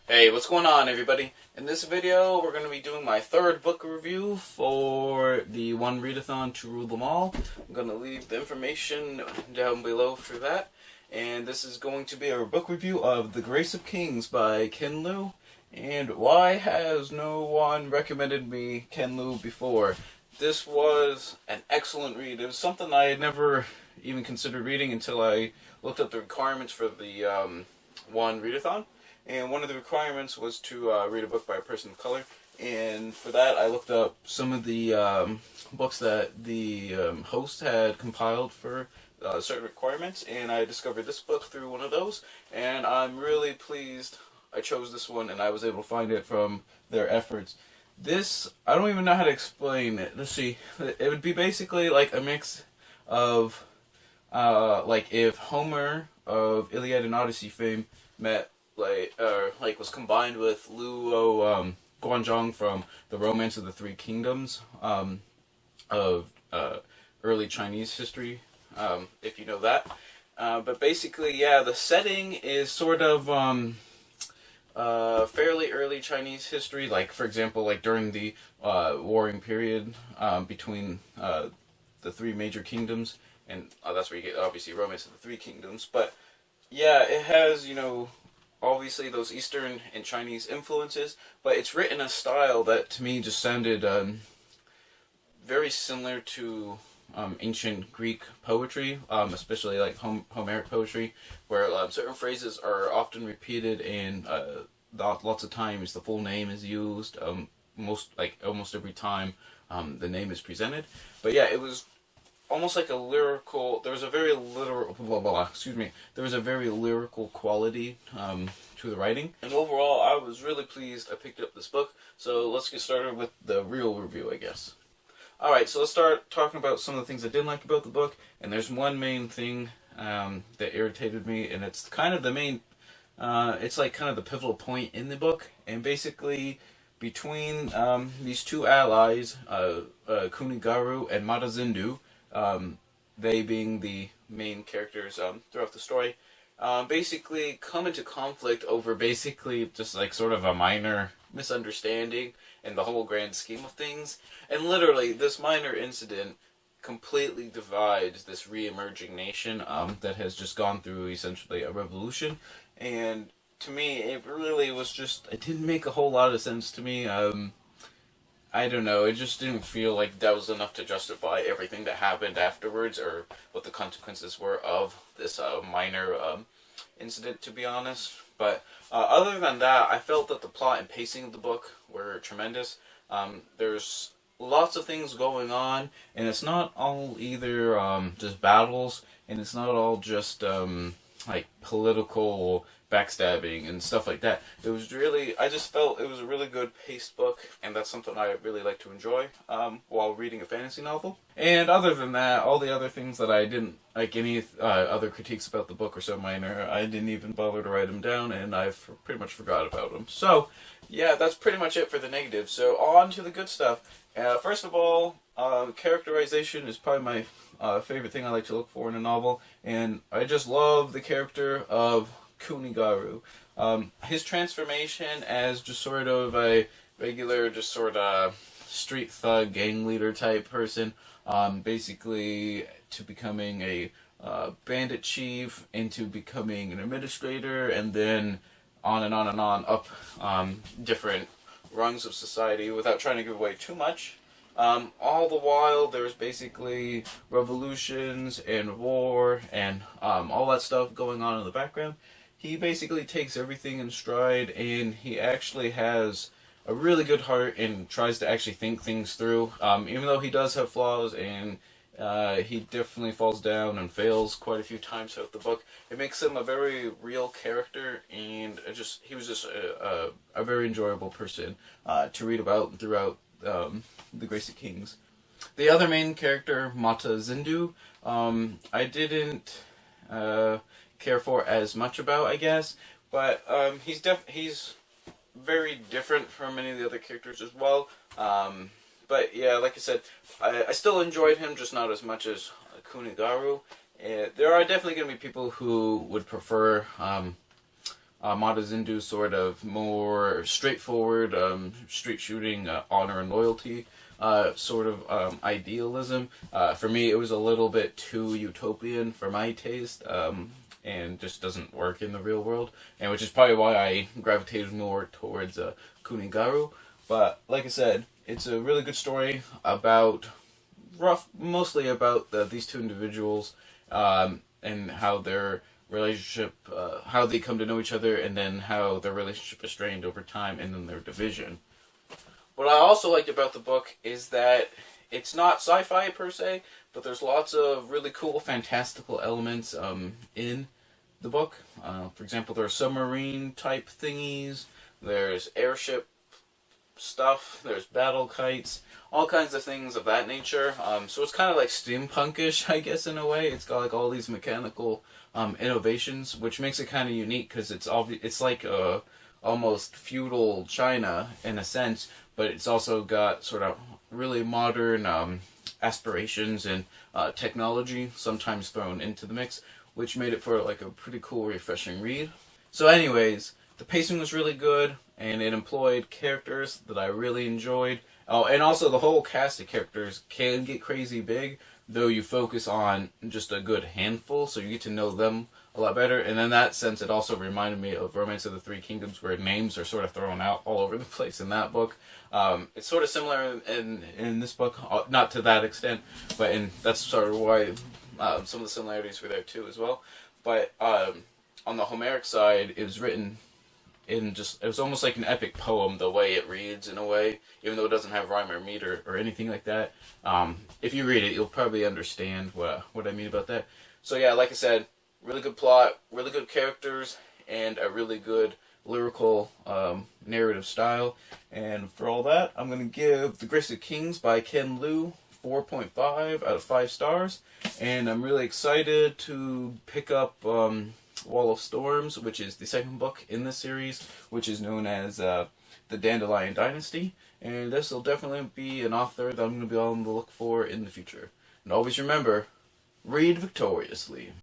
Hey, what's going on, everybody? In this video, we're going to be doing my third book review for the One Readathon to Rule Them All. I'm going to leave the information down below for that. And this is going to be our book review of The Grace of Kings by Ken Liu. And why has no one recommended me Ken Liu before? This was an excellent read. It was something I had never even considered reading until I looked up the requirements for the One Readathon. And one of the requirements was to read a book by a person of color. And for that, I looked up some of the books that the host had compiled for certain requirements. And I discovered this book through one of those. And I'm really pleased I chose this one and I was able to find it from their efforts. This, I don't even know how to explain it. Let's see. It would be basically like a mix of, like if Homer of Iliad and Odyssey fame met was combined with Luo Guanzhong from The Romance of the Three Kingdoms of early Chinese history, if you know that. But basically, yeah, the setting is sort of fairly early Chinese history, like, for example, like during the warring period between the three major kingdoms, and that's where you get, obviously, Romance of the Three Kingdoms. But, yeah, it has, obviously those Eastern and Chinese influences, but it's written in a style that to me just sounded very similar to ancient Greek poetry, especially like Homeric poetry, where certain phrases are often repeated and lots of times the full name is used, almost every time the name is presented. But yeah, it was almost like a lyrical. There was a very There was a very lyrical quality to the writing, and overall, I was really pleased I picked up this book. So let's get started with the real review, I guess. All right, so let's start talking about some of the things I didn't like about the book. And there's one main thing that irritated me, and it's kind of the main. It's like kind of the pivotal point in the book, and basically between these two allies, Kunigaru and Matazindu. They being the main characters throughout the story, basically come into conflict over basically just like sort of a minor misunderstanding in the whole grand scheme of things. And literally, this minor incident completely divides this re-emerging nation that has just gone through essentially a revolution. And to me, it really was just, it didn't make a whole lot of sense to me. I don't know, it just didn't feel like that was enough to justify everything that happened afterwards or what the consequences were of this minor incident, to be honest. But other than that, I felt that the plot and pacing of the book were tremendous. There's lots of things going on, and it's not all either just battles, and it's not all just like political backstabbing and stuff like that. It was really, I just felt it was a really good paced book, and that's something I really like to enjoy while reading a fantasy novel. And other than that, all the other things that I didn't like, any other critiques about the book are so minor, I didn't even bother to write them down, and I've pretty much forgot about them. So, yeah, that's pretty much it for the negatives. So, on to the good stuff. First of all, characterization is probably my favorite thing I like to look for in a novel, and I just love the character of Kunigaru. His transformation as just sort of a regular, just sort of street thug, gang leader type person, basically to becoming a bandit chief, into becoming an administrator, and then on and on and on up different rungs of society without trying to give away too much. All the while, there's basically revolutions and war and all that stuff going on in the background. He basically takes everything in stride, and he actually has a really good heart and tries to actually think things through. Even though he does have flaws, and he definitely falls down and fails quite a few times throughout the book, it makes him a very real character, and he was just a very enjoyable person to read about throughout The Grace of Kings. The other main character, Mata Zindu, I didn't care for as much about, I guess, but he's very different from many of the other characters as well. But yeah, like I said, I still enjoyed him, just not as much as Kunigaru. There are definitely going to be people who would prefer Mata Zindu's sort of more straightforward, street shooting, honor and loyalty sort of idealism. For me, it was a little bit too utopian for my taste, and just doesn't work in the real world, and which is probably why I gravitated more towards Kunigaru. But like I said, it's a really good story about mostly about these two individuals, and how their relationship, how they come to know each other, and then how their relationship is strained over time, and then their division. What I also liked about the book is that it's not sci-fi per se, but there's lots of really cool, fantastical elements in the book. For example, there are submarine type thingies, there's airship stuff, there's battle kites, all kinds of things of that nature. So it's kind of like steampunkish, I guess, in a way. It's got like all these mechanical innovations, which makes it kind of unique because it's like almost feudal China in a sense, but it's also got sort of really modern aspirations and technology sometimes thrown into the mix, which made it for like a pretty cool, refreshing read. So anyways, the pacing was really good, and it employed characters that I really enjoyed. Oh, and also the whole cast of characters can get crazy big, though you focus on just a good handful, so you get to know them a lot better. And in that sense, it also reminded me of Romance of the Three Kingdoms, where names are sort of thrown out all over the place in that book. It's sort of similar in this book, not to that extent, but that's sort of why some of the similarities were there too as well. But on the Homeric side, it was written it was almost like an epic poem the way it reads in a way, even though it doesn't have rhyme or meter or anything like that. If you read it, you'll probably understand what I mean about that. So yeah, like I said, really good plot, really good characters, and a really good lyrical narrative style. And for all that, I'm going to give The Grace of Kings by Ken Liu 4.5 out of 5 stars. And I'm really excited to pick up Wall of Storms, which is the second book in this series, which is known as The Dandelion Dynasty. And this will definitely be an author that I'm going to be on the look for in the future. And always remember, read victoriously.